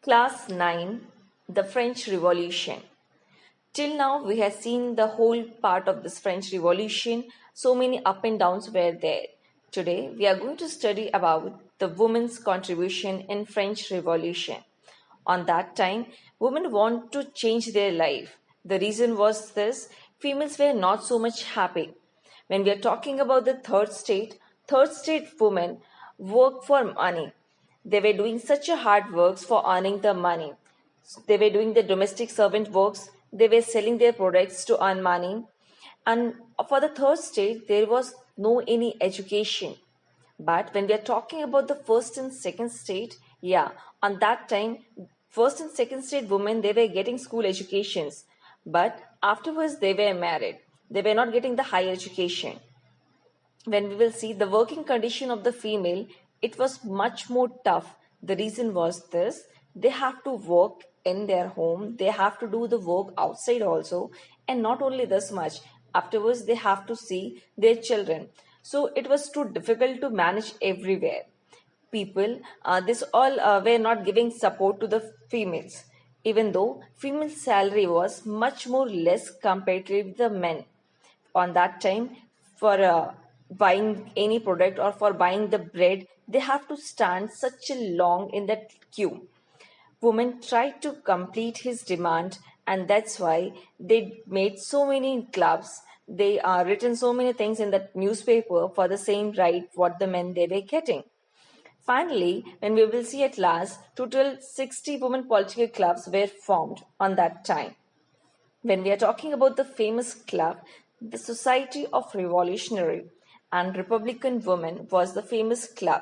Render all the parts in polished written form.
Class 9, the French Revolution. Till now, we have seen the whole part of this French Revolution. So many up and downs were there. Today, we are going to study about the women's contribution in French Revolution. On that time, women want to change their life. The reason was this: females were not so much happy. When we are talking about the third state women work for money. They were doing such a hard works for earning the money. They were doing the domestic servant works. They were selling their products to earn money. And for the third state, there was no any education. But when we are talking about the first and second state, yeah, on that time, first and second state women, they were getting school educations. But afterwards, they were married. They were not getting the higher education. When we will see the working condition of the female, it was much more tough. The reason was this: they have to work in their home, they have to do the work outside also, and not only this much, afterwards they have to see their children. So it was too difficult to manage everywhere. People, this all were not giving support to the females, even though female salary was much more less compared to the men on that time. For buying any product or for buying the bread, they have to stand such a long in that queue. Women tried to complete his demand, and that's why they made so many clubs. They written so many things in the newspaper for the same right what the men they were getting. Finally, when we will see at last, total 60 women political clubs were formed on that time. When we are talking about the famous club, the Society of Revolutionary and Republican Women was the famous club.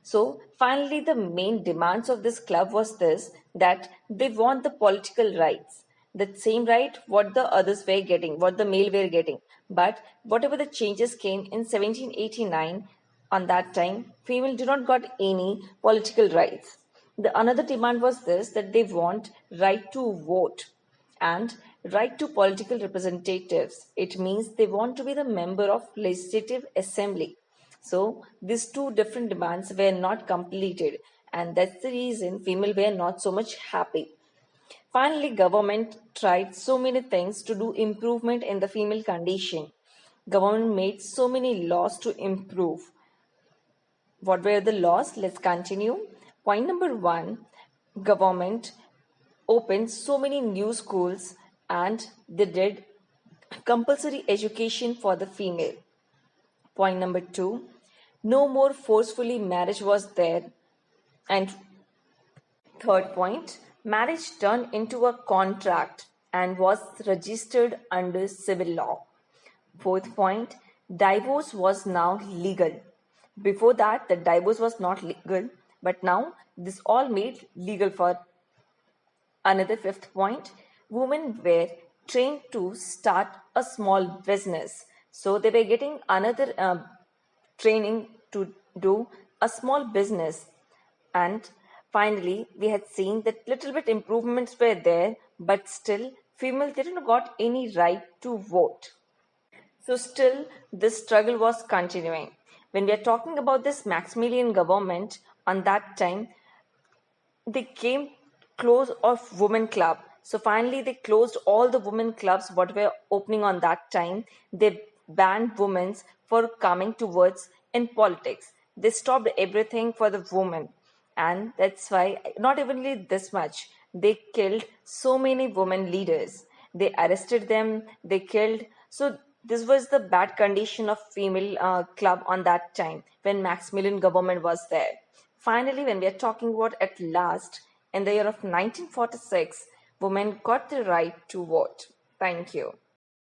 So finally, the main demands of this club was this: that they want the political rights, the same right what the others were getting, what the male were getting. But whatever the changes came in 1789, on that time, female did not got any political rights. The another demand was this: that they want right to vote and right to political representatives. It means they want to be the member of legislative assembly. So these two different demands were not completed, and that's the reason female were not so much happy. Finally, government tried so many things to do improvement in the female condition. Government made so many laws to improve. What were the laws? Let's continue. Point number one: government opened so many new schools and they did compulsory education for the female. Point number two: no more forcefully marriage was there. And third point: marriage turned into a contract and was registered under civil law. Fourth point: divorce was now legal. Before that, the divorce was not legal, but now this all made legal for. Another fifth point: women were trained to start a small business. So they were getting another training to do a small business. And finally, we had seen that little bit improvements were there, but still female didn't got any right to vote. So still this struggle was continuing. When we are talking about this Maximilian government on that time, they came close of women club. So finally they closed all the women clubs what were opening on that time. They banned women for coming towards in politics. They stopped everything for the women. And that's why not evenly this much. They killed so many women leaders. They arrested them, they killed. So this was the bad condition of female club on that time when Maximilian government was there. Finally, when we are talking about at last, in the year of 1946, women got the right to vote. Thank you.